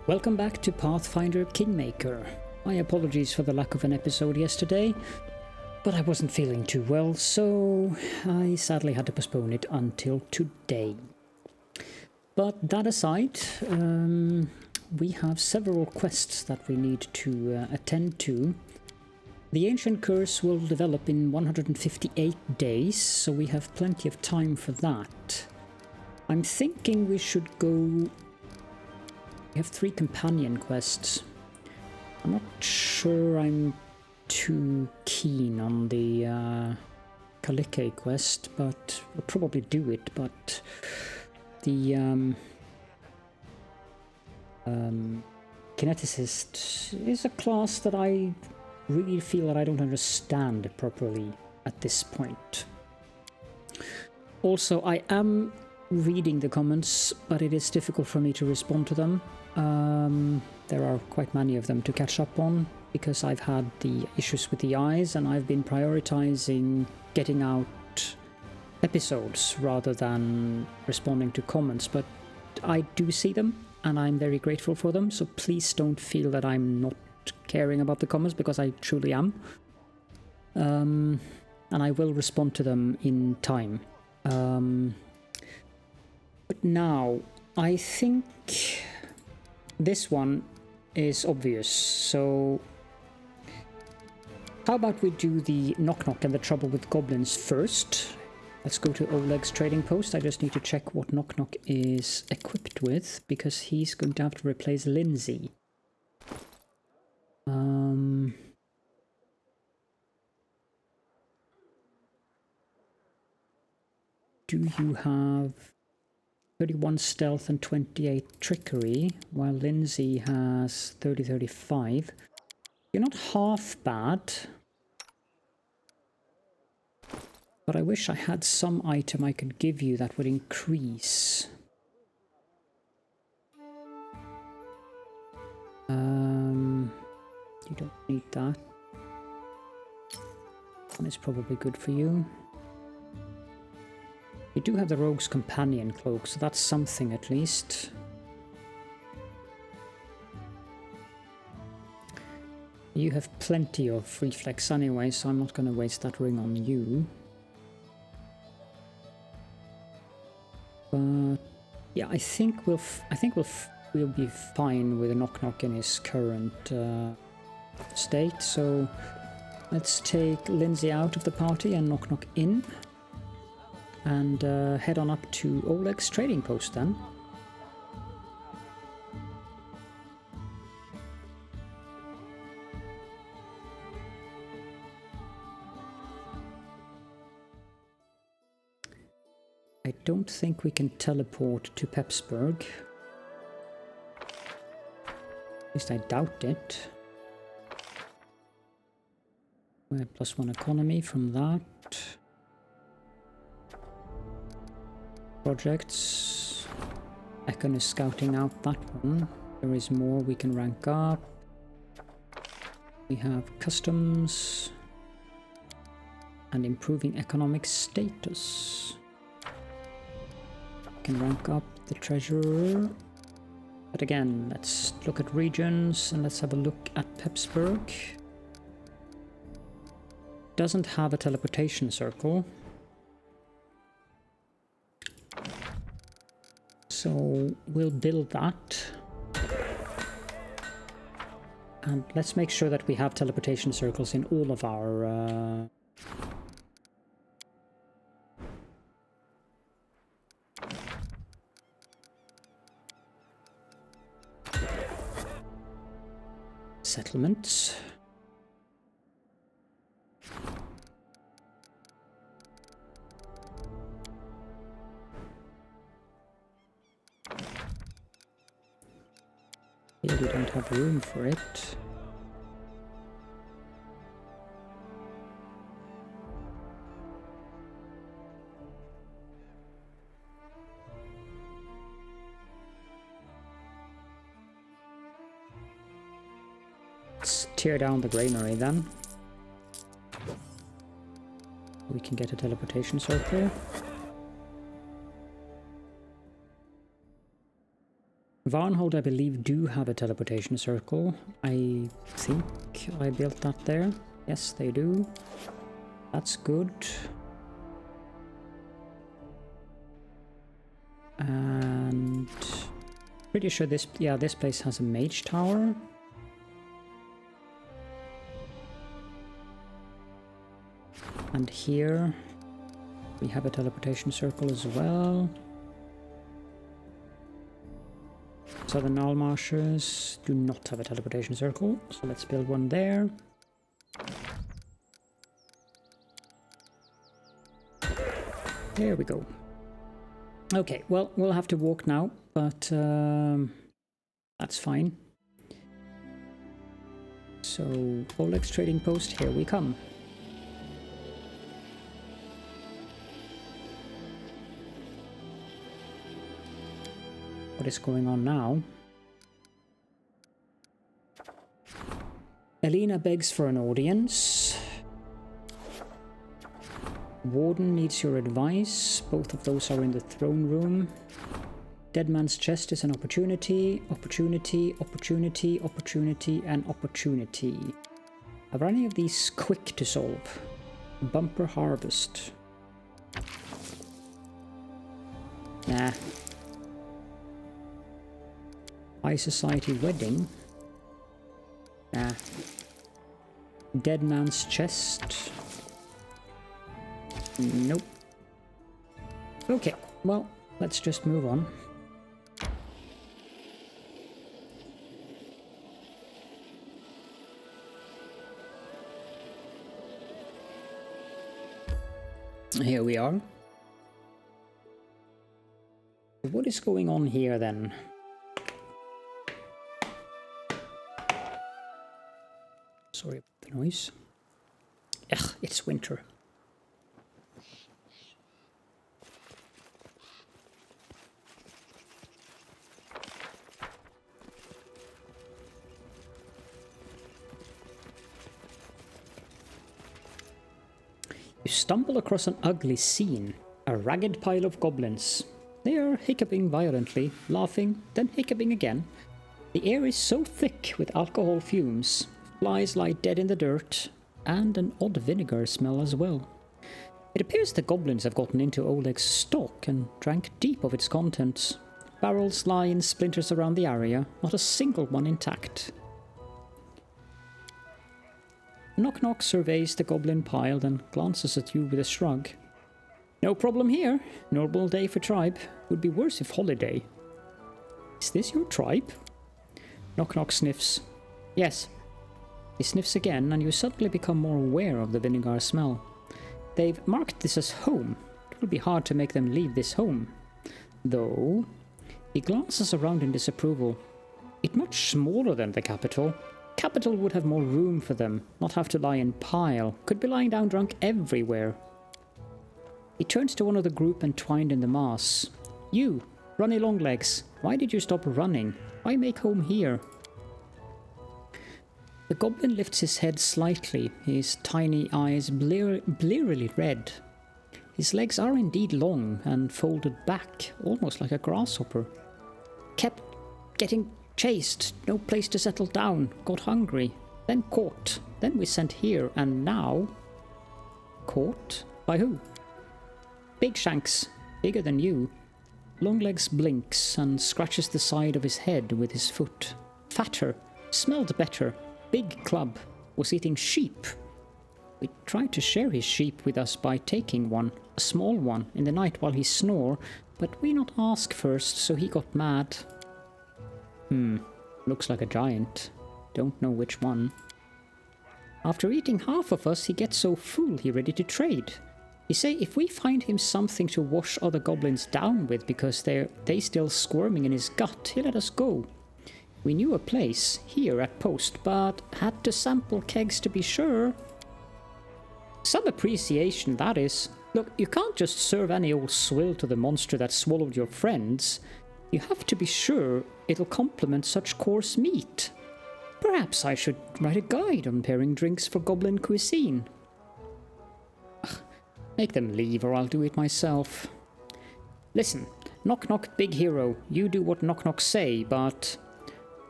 Welcome back to Pathfinder Kingmaker. My apologies for the lack of an episode yesterday, but I wasn't feeling too well, so I sadly had to postpone it until today. But that aside, we have several quests that we need to attend to. The Ancient Curse will develop in 158 days, so we have plenty of time for that. I'm thinking we should go... We have 3 companion quests. I'm not sure I'm too keen on the Kalike quest, but we'll probably do it. But the Kineticist is a class that I really feel that I don't understand properly at this point. Also, I am reading the comments, but it is difficult for me to respond to them. There are quite many of them to catch up on, because I've had the issues with the eyes and I've been prioritizing getting out episodes rather than responding to comments, but I do see them and I'm very grateful for them, so please don't feel that I'm not caring about the comments, because I truly am. And I will respond to them in time. But now, I think this one is obvious, so how about we do the Nok-Nok and the trouble with goblins first? Let's go to Oleg's trading post. I just need to check what Nok-Nok is equipped with, because he's going to have to replace Lindsay. Do you have 31 stealth and 28 trickery, while Lindsay has 30-35. You're not half bad, but I wish I had some item I could give you that would increase. You don't need that. One is probably good for you. You do have the Rogue's Companion cloak, so that's something at least. You have plenty of reflex anyway, so I'm not going to waste that ring on you. But yeah, I think we'll be fine with a Nok-Nok in his current state. So let's take Lindsay out of the party and Nok-Nok in. And head on up to Oleg's trading post then. I don't think we can teleport to Pepsburg. At least I doubt it. We have +1 economy from that. Projects. Ekon is scouting out that one. There is more we can rank up. We have customs and improving economic status. We can rank up the treasurer. But again, let's look at regions and let's have a look at Pepsburg. Doesn't have a teleportation circle. So we'll build that. And let's make sure that we have teleportation circles in all of our settlements. Here we don't have room for it. Let's tear down the granary then. We can get a teleportation circle. Varnhold, I believe, do have a teleportation circle. I think I built that there. Yes, they do. That's good. And pretty sure this place has a mage tower. And here we have a teleportation circle as well. Southern Almarshes do not have a teleportation circle, so let's build one there. There we go. Okay, well, we'll have to walk now, but that's fine. So, Oleg's trading post, here we come. What is going on now? Elena begs for an audience. Warden needs your advice. Both of those are in the throne room. Dead man's chest is an opportunity. Opportunity, opportunity, opportunity, and opportunity. Are any of these quick to solve? Bumper harvest. Nah. High society wedding. Nah. Dead man's chest. Nope. Okay, well, let's just move on. Here we are. What is going on here then? Sorry about the noise. Ugh, it's winter. You stumble across an ugly scene. A ragged pile of goblins. They are hiccuping violently, laughing, then hiccuping again. The air is so thick with alcohol fumes. Flies lie dead in the dirt, and an odd vinegar smell as well. It appears the goblins have gotten into Oleg's stock and drank deep of its contents. Barrels lie in splinters around the area, not a single one intact. Nok-Nok surveys the goblin pile, then glances at you with a shrug. No problem here. Normal day for tribe. Would be worse if holiday. Is this your tribe? Nok-Nok sniffs. Yes. He sniffs again, and you suddenly become more aware of the vinegar smell. They've marked this as home. It will be hard to make them leave this home. Though, he glances around in disapproval. It's much smaller than the capital. Capital would have more room for them, not have to lie in pile. Could be lying down drunk everywhere. He turns to one of the group entwined in the mass. You, runny longlegs, why did you stop running? Why make home here? The goblin lifts his head slightly, his tiny eyes blearily red. His legs are indeed long and folded back, almost like a grasshopper. Kept getting chased, no place to settle down, got hungry, then caught, then we sent here, and now... Caught? By who? Big Shanks, bigger than you. Longlegs blinks and scratches the side of his head with his foot. Fatter, smelled better. Big club, was eating sheep. We tried to share his sheep with us by taking one, a small one, in the night while he snore, but we not ask first, so he got mad. Looks like a giant. Don't know which one. After eating half of us, he gets so full he ready to trade. He say if we find him something to wash other goblins down with because they still squirming in his gut, he'll let us go. We knew a place, here at post, but had to sample kegs to be sure. Some appreciation, that is. Look, you can't just serve any old swill to the monster that swallowed your friends. You have to be sure it'll complement such coarse meat. Perhaps I should write a guide on pairing drinks for goblin cuisine. Ugh, make them leave or I'll do it myself. Listen, Nok-Nok, big hero, you do what Nok-Nok say, but...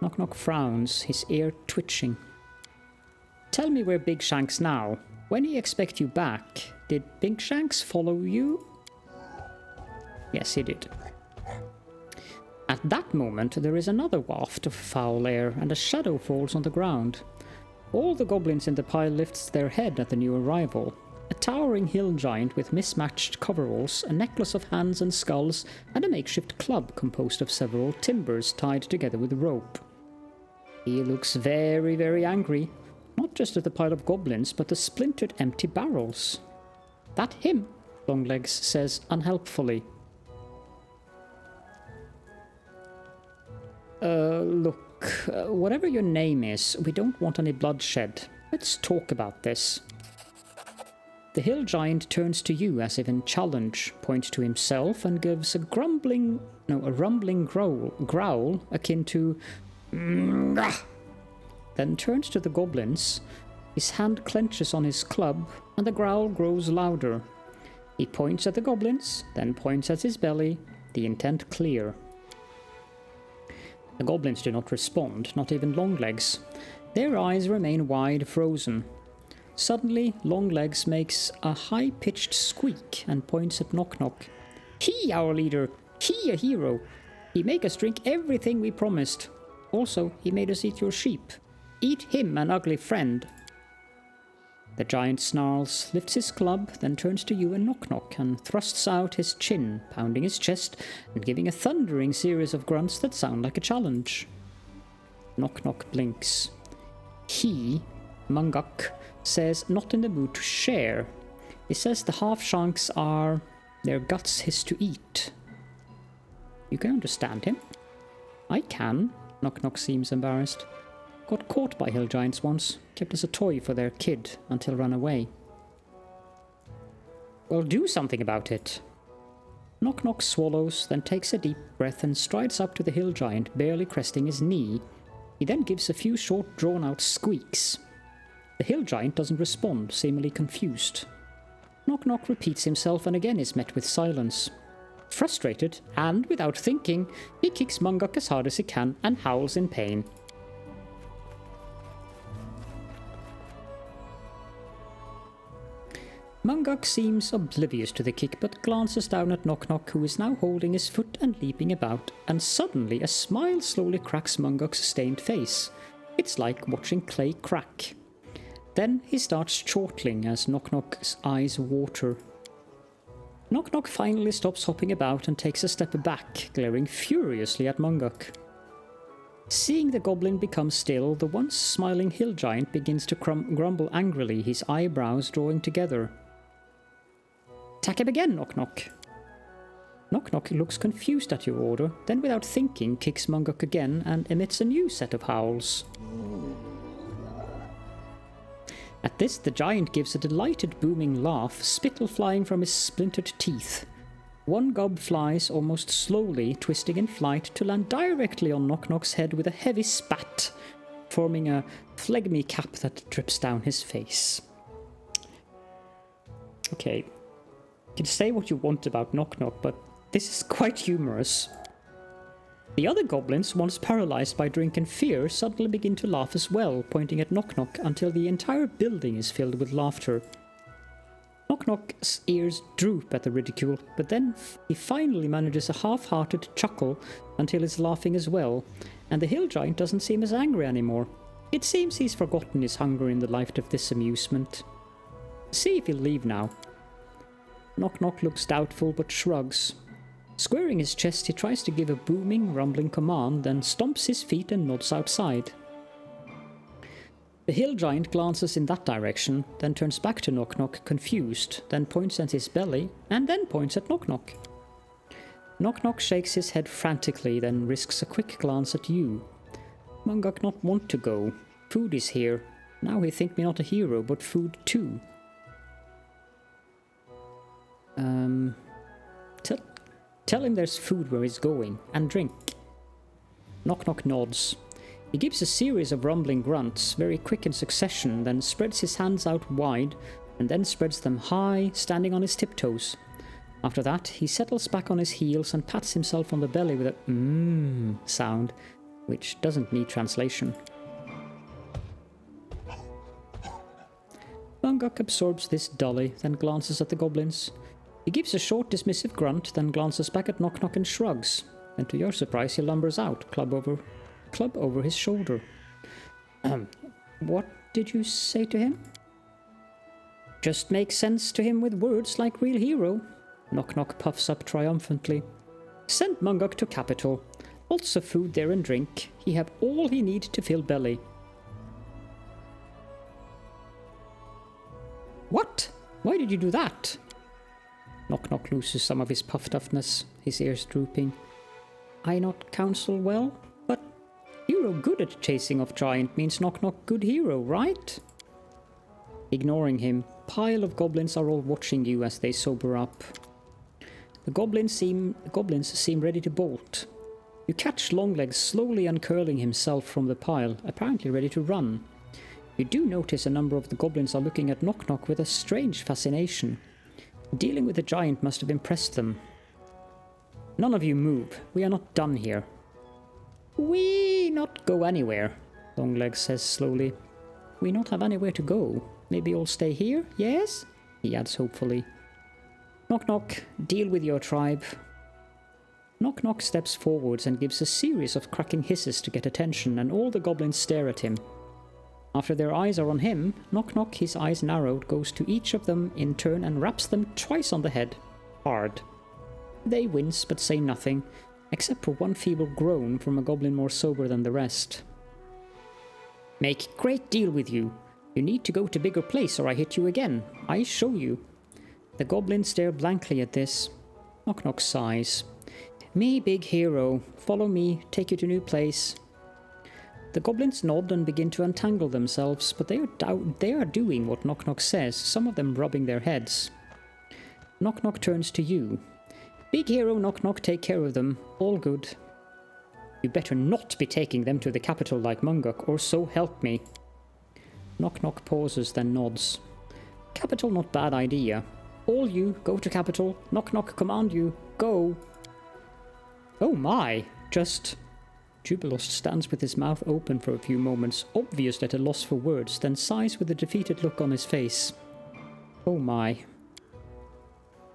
Nok-Nok frowns, his ear twitching. Tell me where Big Shanks now. When he expect you back? Did Big Shanks follow you? Yes, he did. At that moment, there is another waft of foul air, and a shadow falls on the ground. All the goblins in the pile lifts their head at the new arrival. A towering hill giant with mismatched coveralls, a necklace of hands and skulls, and a makeshift club composed of several timbers tied together with rope. He looks very, very angry, not just at the pile of goblins, but the splintered empty barrels. That him, Longlegs says unhelpfully. Look, whatever your name is, we don't want any bloodshed. Let's talk about this. The hill giant turns to you as if in challenge, points to himself and gives a rumbling growl akin to then turns to the goblins. His hand clenches on his club and the growl grows louder. He points at the goblins, then points at his belly, the intent clear. The goblins do not respond, not even Longlegs. Their eyes remain wide frozen. Suddenly, Longlegs makes a high-pitched squeak and points at Nok-Nok. He, our leader! He, a hero! He make us drink everything we promised. Also, he made us eat your sheep. Eat him, an ugly friend! The giant snarls, lifts his club, then turns to you and Nok-Nok and thrusts out his chin, pounding his chest and giving a thundering series of grunts that sound like a challenge. Nok-Nok blinks. He, Munguk, says not in the mood to share. He says the half-shanks are their guts his to eat. You can understand him. I can. Nok-Nok seems embarrassed. Got caught by hill giants once, kept as a toy for their kid until run away. Well, do something about it. Nok-Nok swallows, then takes a deep breath and strides up to the hill giant, barely cresting his knee. He then gives a few short, drawn-out squeaks. The hill giant doesn't respond, seemingly confused. Nok-Nok repeats himself and again is met with silence. Frustrated, and without thinking, he kicks Munguk as hard as he can and howls in pain. Munguk seems oblivious to the kick, but glances down at Nok-Nok, who is now holding his foot and leaping about, and suddenly a smile slowly cracks Munguk's stained face. It's like watching clay crack. Then he starts chortling as Nok-Nok's eyes water. Nok-Nok finally stops hopping about and takes a step back, glaring furiously at Munguk. Seeing the goblin become still, the once smiling hill giant begins to grumble angrily, his eyebrows drawing together. Attack him again, Nok-Nok. Nok-Nok looks confused at your order, then without thinking kicks Munguk again and emits a new set of howls. At this, the giant gives a delighted booming laugh, spittle flying from his splintered teeth. One gob flies almost slowly, twisting in flight to land directly on Nok-Nok's head with a heavy spat, forming a phlegmy cap that drips down his face. Okay, you can say what you want about Nok-Nok, but this is quite humorous. The other goblins, once paralyzed by drink and fear, suddenly begin to laugh as well, pointing at Nok-Nok until the entire building is filled with laughter. Nok-Nok's ears droop at the ridicule, but then he finally manages a half-hearted chuckle until he's laughing as well, and the hill giant doesn't seem as angry anymore. It seems he's forgotten his hunger in the light of this amusement. See if he'll leave now. Nok-Nok looks doubtful but shrugs. Squaring his chest, he tries to give a booming, rumbling command, then stomps his feet and nods outside. The hill giant glances in that direction, then turns back to Nok-Nok, confused, then points at his belly, and then points at Nok-Nok. Nok-Nok shakes his head frantically, then risks a quick glance at you. Munguk not want to go. Food is here. Now he think me not a hero, but food too. Tell him there's food where he's going, and drink. Nok-Nok nods. He gives a series of rumbling grunts, very quick in succession, then spreads his hands out wide, and then spreads them high, standing on his tiptoes. After that, he settles back on his heels and pats himself on the belly with a sound, which doesn't need translation. Nok-Nok absorbs this dully, then glances at the goblins. He gives a short dismissive grunt, then glances back at Nok-Nok and shrugs. And to your surprise, he lumbers out, club over his shoulder. What did you say to him? Just make sense to him with words like real hero. Nok-Nok puffs up triumphantly. Send Mungok to capital. Lots of food there and drink. He have all he need to fill belly. What? Why did you do that? Nok-Nok loses some of his puffed-uppness, his ears drooping. I not counsel well, but hero good at chasing off giant means Nok-Nok good hero, right? Ignoring him, pile of goblins are all watching you as they sober up. The goblins seem ready to bolt. You catch Longlegs slowly uncurling himself from the pile, apparently ready to run. You do notice a number of the goblins are looking at Nok-Nok with a strange fascination. Dealing with the giant must have impressed them. None of you move. We are not done here. We not go anywhere, Longlegs says slowly. We not have anywhere to go. Maybe all stay here, yes? He adds hopefully. Nok-Nok, deal with your tribe. Nok-Nok steps forwards and gives a series of cracking hisses to get attention, and all the goblins stare at him. After their eyes are on him, Nok-Nok, his eyes narrowed, goes to each of them in turn and raps them twice on the head. Hard. They wince but say nothing, except for one feeble groan from a goblin more sober than the rest. Make great deal with you. You need to go to bigger place or I hit you again. I show you. The goblins stare blankly at this. Nok-Nok sighs. Me big hero. Follow me, take you to new place. The goblins nod and begin to untangle themselves, but they are doing what Nok-Nok says, some of them rubbing their heads. Nok-Nok turns to you. Big hero Nok-Nok, take care of them. All good. You better not be taking them to the capital like Mungok, or so help me. Nok-Nok pauses, then nods. Capital not bad idea. All you, go to capital. Nok-Nok command you. Go. Oh my, just... Jubilost stands with his mouth open for a few moments, obvious at a loss for words, then sighs with a defeated look on his face. Oh my.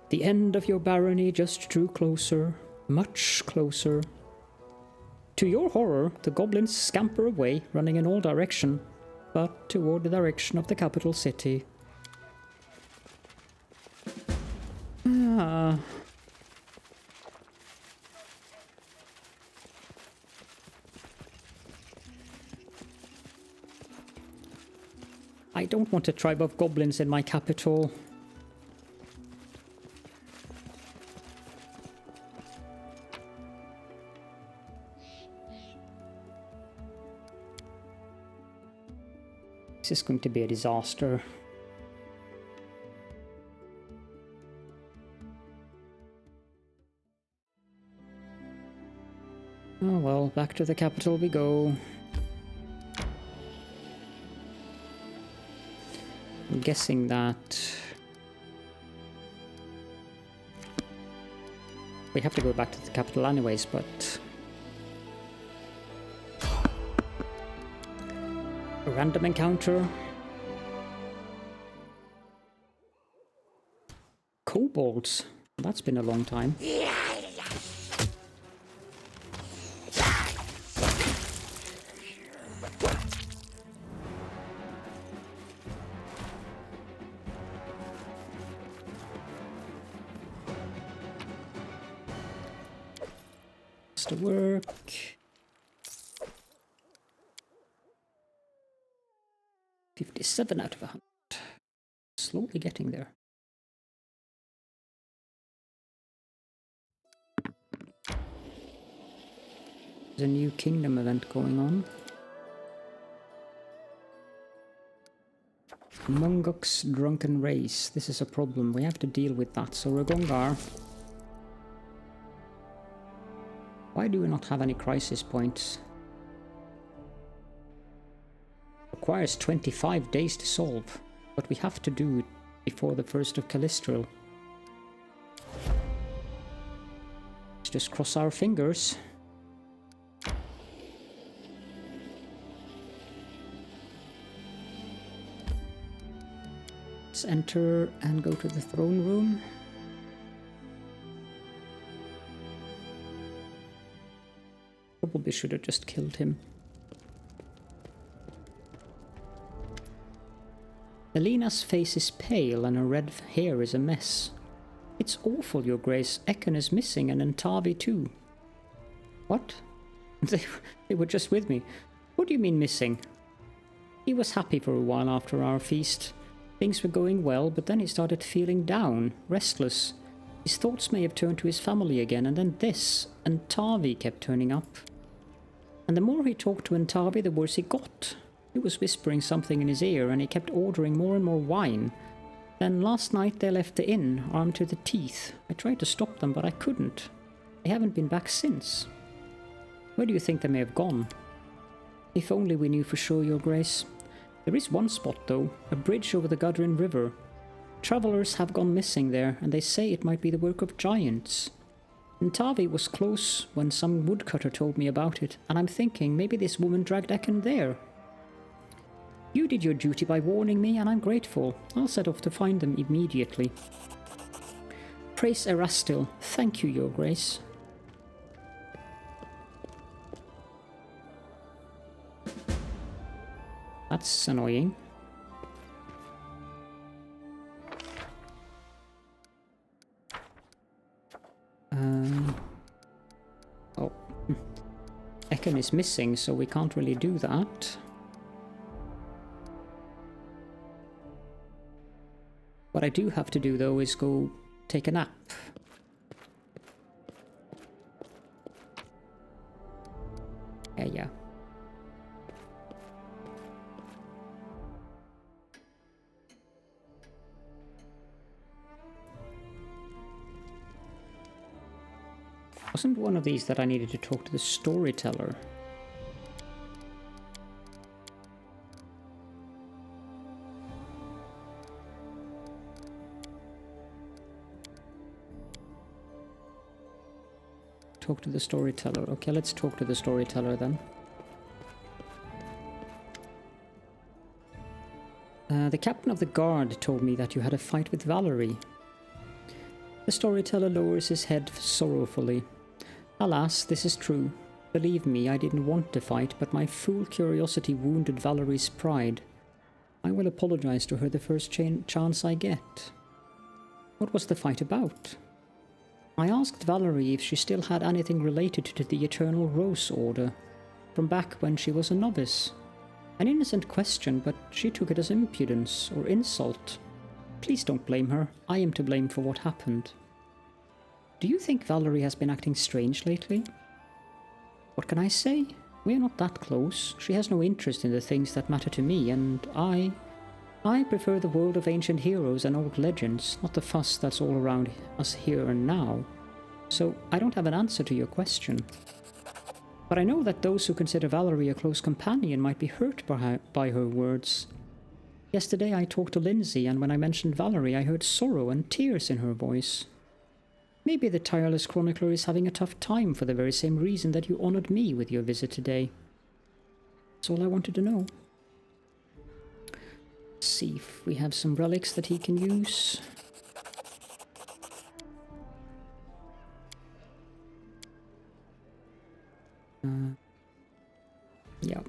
The end of your barony just drew closer, much closer. To your horror, the goblins scamper away, running in all direction, but toward the direction of the capital city. I don't want a tribe of goblins in my capital. This is going to be a disaster. Oh well, back to the capital we go. I'm guessing that we have to go back to the capital anyways, but a random encounter. Kobolds. That's been a long time. To work. $57 out of 100. Slowly getting there. There's a new kingdom event going on. Mungok's drunken race. This is a problem. We have to deal with that. So Ragongar. Why do we not have any crisis points? Requires 25 days to solve, but we have to do it before the 1st of Callistril. Let's just cross our fingers. Let's enter and go to the throne room. Probably should have just killed him. Elena's face is pale and her red hair is a mess. It's awful, Your Grace. Ekon is missing and Entavi too. What? They were just with me. What do you mean missing? He was happy for a while after our feast. Things were going well, but then he started feeling down, restless. His thoughts may have turned to his family again, and then this, Entavi kept turning up. And the more he talked to Entavi, the worse he got. He was whispering something in his ear, and he kept ordering more and more wine. Then last night they left the inn, armed to the teeth. I tried to stop them, but I couldn't. They haven't been back since. Where do you think they may have gone? If only we knew for sure, Your Grace. There is one spot, though, a bridge over the Gudrun River. Travelers have gone missing there, and they say it might be the work of giants. Entavi was close when some woodcutter told me about it, and I'm thinking maybe this woman dragged Ekon there. You did your duty by warning me, and I'm grateful. I'll set off to find them immediately. Praise Erastil. Thank you, Your Grace. That's annoying. Oh. Ekon is missing, so we can't really do that. What I do have to do, though, is go take a nap. Yeah. Wasn't one of these that I needed to talk to the storyteller? Talk to the storyteller. Okay, let's talk to the storyteller then. The captain of the guard told me that you had a fight with Valerie. The storyteller lowers his head sorrowfully. Alas, this is true. Believe me, I didn't want to fight, but my fool curiosity wounded Valerie's pride. I will apologize to her the first chance I get. What was the fight about? I asked Valerie if she still had anything related to the Eternal Rose Order, from back when she was a novice. An innocent question, but she took it as impudence or insult. Please don't blame her. I am to blame for what happened. Do you think Valerie has been acting strange lately? What can I say? We are not that close. She has no interest in the things that matter to me, and I prefer the world of ancient heroes and old legends, not the fuss that's all around us here and now. So I don't have an answer to your question. But I know that those who consider Valerie a close companion might be hurt by her words. Yesterday I talked to Lindsay, and when I mentioned Valerie, I heard sorrow and tears in her voice. Maybe the tireless chronicler is having a tough time for the very same reason that you honored me with your visit today. That's all I wanted to know. Let's see if we have some relics that he can use. Yeah.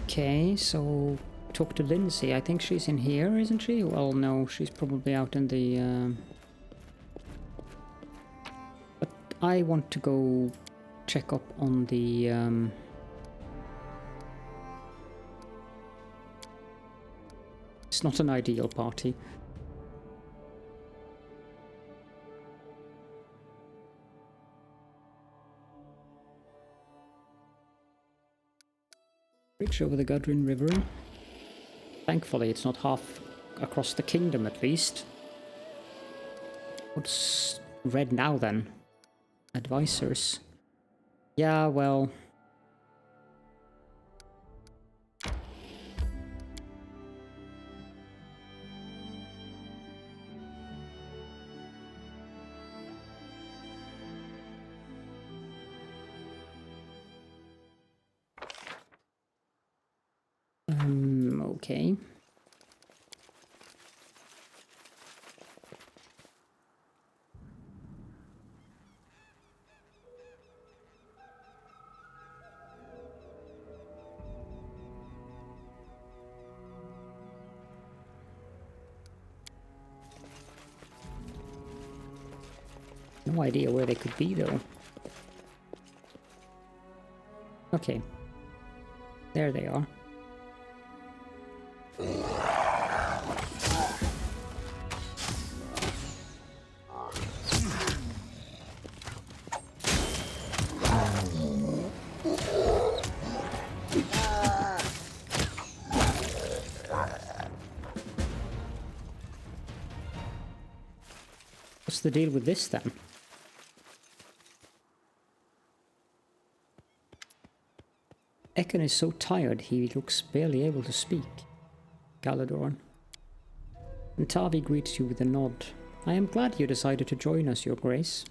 Okay, so talk to Lindsay. I think she's in here, isn't she? Well, no, she's probably out in the... But I want to go check up on the... It's not an ideal party. Bridge over the Gudrun River. Thankfully, it's not half across the kingdom, at least. What's red now, then? Advisors. Yeah, well... Okay. No idea where they could be, though. Okay. There they are. What's the deal with this, then? Ekon is so tired he looks barely able to speak. Caledorn. And Tavi greets you with a nod. I am glad you decided to join us, Your Grace.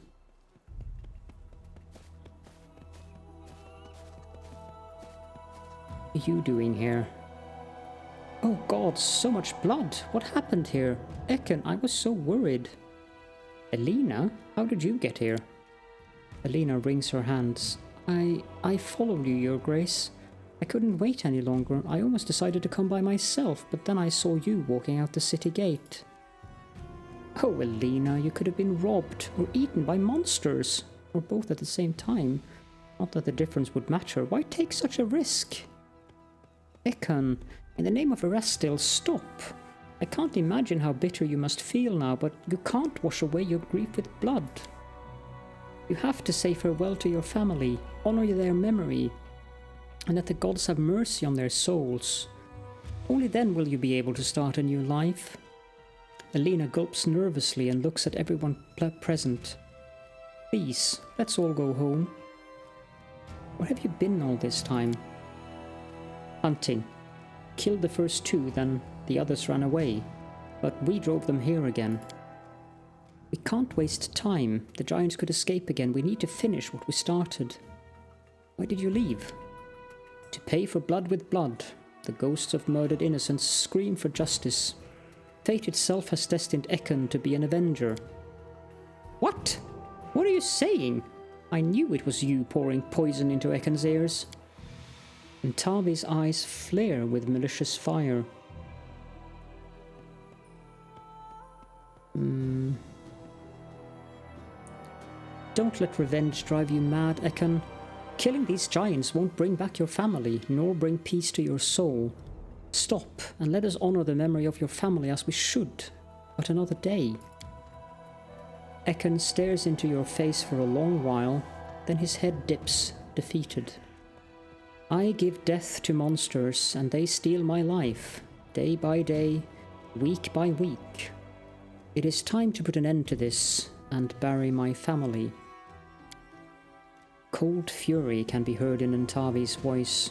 What are you doing here? Oh God, so much blood! What happened here? Ekon, I was so worried. Elena? How did you get here? Elena wrings her hands. I followed you, Your Grace. I couldn't wait any longer. I almost decided to come by myself, but then I saw you walking out the city gate. Oh, Elena, you could have been robbed or eaten by monsters, or both at the same time. Not that the difference would matter. Why take such a risk? Ekon, in the name of Erastil, stop. I can't imagine how bitter you must feel now, but you can't wash away your grief with blood. You have to say farewell to your family, honor their memory, and let the gods have mercy on their souls. Only then will you be able to start a new life. Elena gulps nervously and looks at everyone present. Please, let's all go home. Where have you been all this time? Hunting. Killed the first two, then the others ran away, but we drove them here again. We can't waste time. The giants could escape again. We need to finish what we started. Why did you leave? To pay for blood with blood. The ghosts of murdered innocents scream for justice. Fate itself has destined Ekon to be an avenger. What? What are you saying? I knew it was you pouring poison into Ekon's ears. And Tavi's eyes flare with malicious fire. Don't let revenge drive you mad, Ekon. Killing these giants won't bring back your family, nor bring peace to your soul. Stop, and let us honor the memory of your family as we should, but another day. Ekon stares into your face for a long while, then his head dips, defeated. I give death to monsters, and they steal my life, day by day, week by week. It is time to put an end to this, and bury my family. Cold fury can be heard in Ntavi's voice.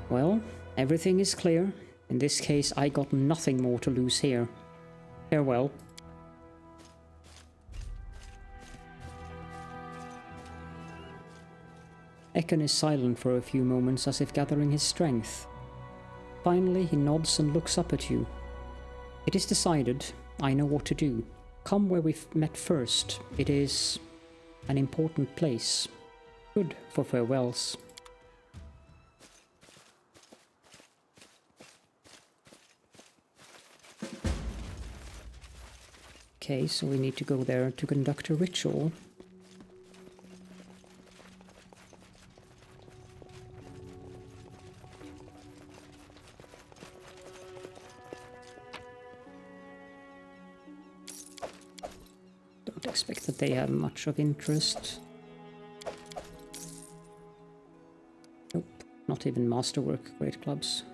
Well, everything is clear. In this case, I got nothing more to lose here. Farewell. Ekon is silent for a few moments, as if gathering his strength. Finally, he nods and looks up at you. It is decided. I know what to do. Come where we met first. It is an important place. Good for farewells. Okay, so we need to go there to conduct a ritual. Don't expect that they have much of interest. Nope, not even Masterwork Great Clubs.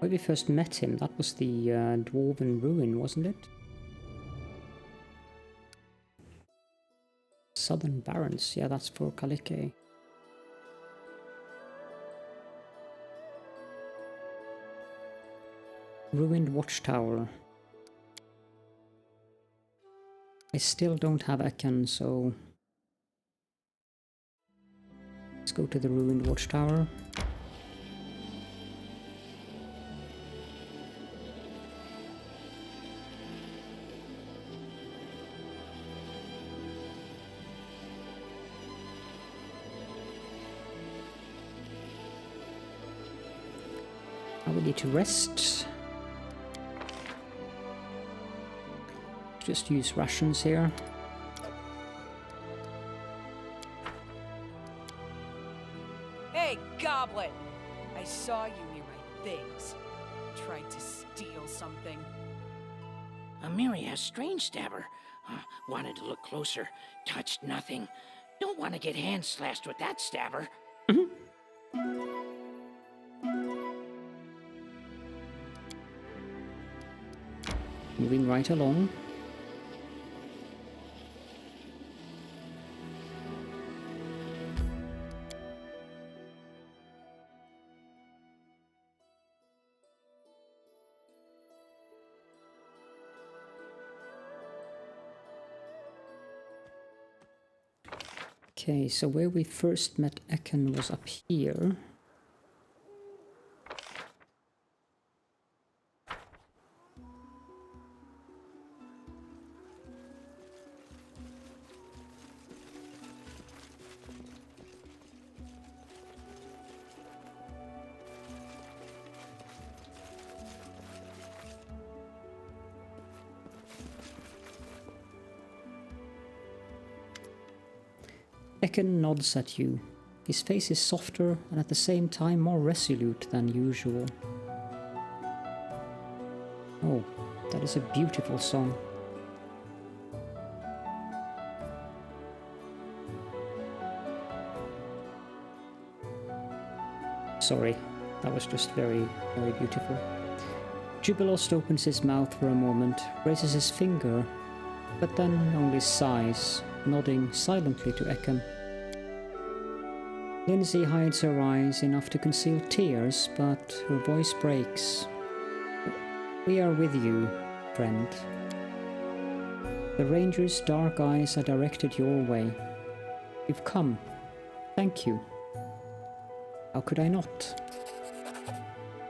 When we first met him, that was the Dwarven Ruin, wasn't it? Southern Barrens, yeah, that's for Kalike. Ruined Watchtower. I still don't have Ekon, so let's go to the Ruined Watchtower. Now we need to rest. Just use rations here. Hey, Goblin! I saw you near my things. Tried to steal something. Amiri has strange stabber. Wanted to look closer. Touched nothing. Don't want to get hand slashed with that stabber. Moving right along. Okay, so where we first met Ekun was up here. Ekun nods at you. His face is softer and at the same time more resolute than usual. Oh, that is a beautiful song. Sorry, that was just very, very beautiful. Jubilost opens his mouth for a moment, raises his finger, but then only sighs, nodding silently to Ekun. Lindsay hides her eyes enough to conceal tears, but her voice breaks. We are with you, friend. The ranger's dark eyes are directed your way. You've come. Thank you. How could I not?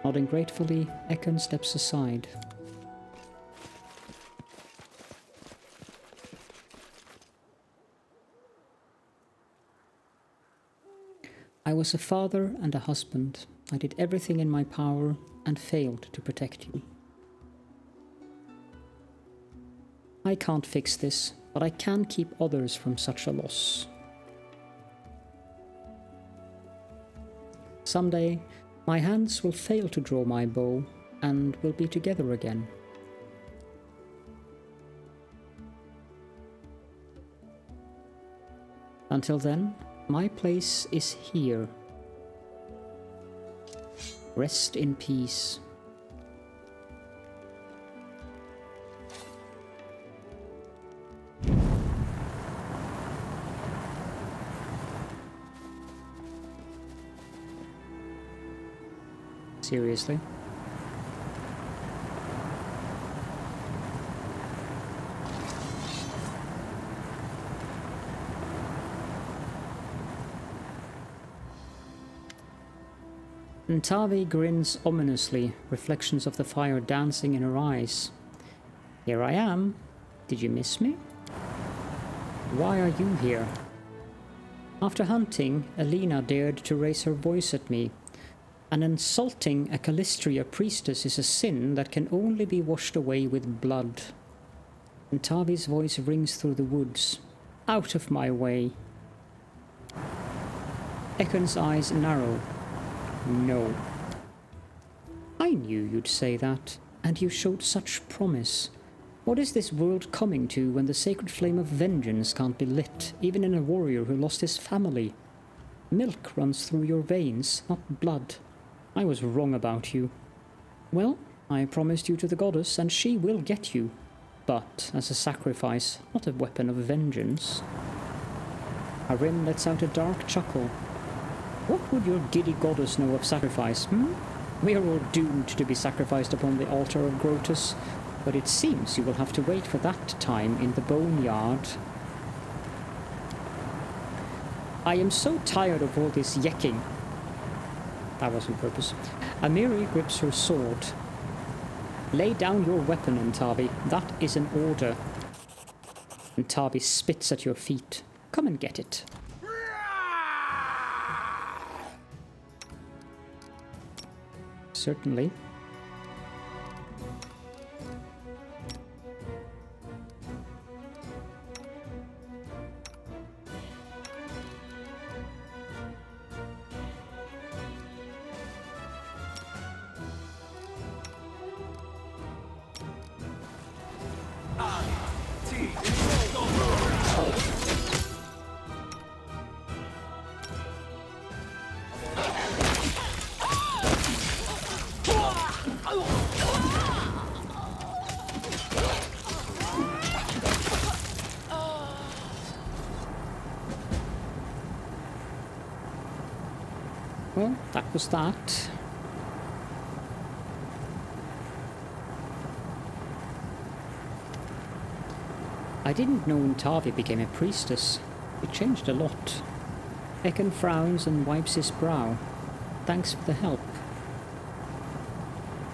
Nodding gratefully, Ekun steps aside. I was a father and a husband. I did everything in my power and failed to protect you. I can't fix this, but I can keep others from such a loss. Someday, my hands will fail to draw my bow and we'll be together again. Until then, my place is here. Rest in peace. Seriously? Tavi grins ominously, reflections of the fire dancing in her eyes. Here I am. Did you miss me? Why are you here? After hunting, Alina dared to raise her voice at me. And insulting a Calistria priestess is a sin that can only be washed away with blood. And Tavi's voice rings through the woods. Out of my way. Ekun's eyes narrow. No. I knew you'd say that, and you showed such promise. What is this world coming to when the sacred flame of vengeance can't be lit, even in a warrior who lost his family? Milk runs through your veins, not blood. I was wrong about you. Well, I promised you to the goddess, and she will get you. But as a sacrifice, not a weapon of vengeance. Harim lets out a dark chuckle. What would your giddy goddess know of sacrifice, We are all doomed to be sacrificed upon the altar of Grotus, but it seems you will have to wait for that time in the boneyard. I am so tired of all this yecking. That was on purpose. Amiri grips her sword. Lay down your weapon, Ntavi. That is an order. Ntavi spits at your feet. Come and get it. certainly. Well, that was that. I didn't know Untavi became a priestess. It changed a lot. Ekon frowns and wipes his brow. Thanks for the help.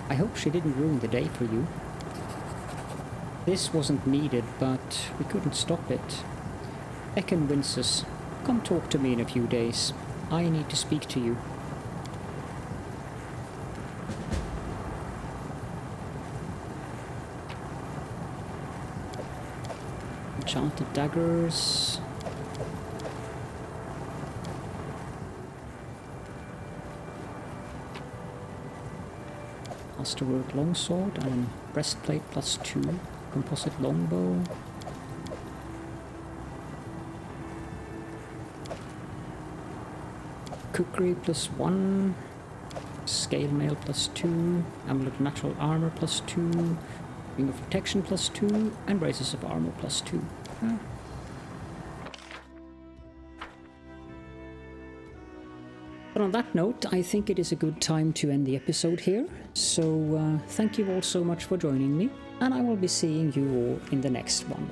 I hope she didn't ruin the day for you. This wasn't needed, but we couldn't stop it. Ekon winces. Come talk to me in a few days. I need to speak to you. Enchanted daggers. Masterwork longsword and breastplate +2. Composite longbow. Cookery +1, scale mail +2, amulet of natural armor +2, ring of protection +2, and braces of armor +2. But on that note, I think it is a good time to end the episode here. So thank you all so much for joining me, and I will be seeing you all in the next one.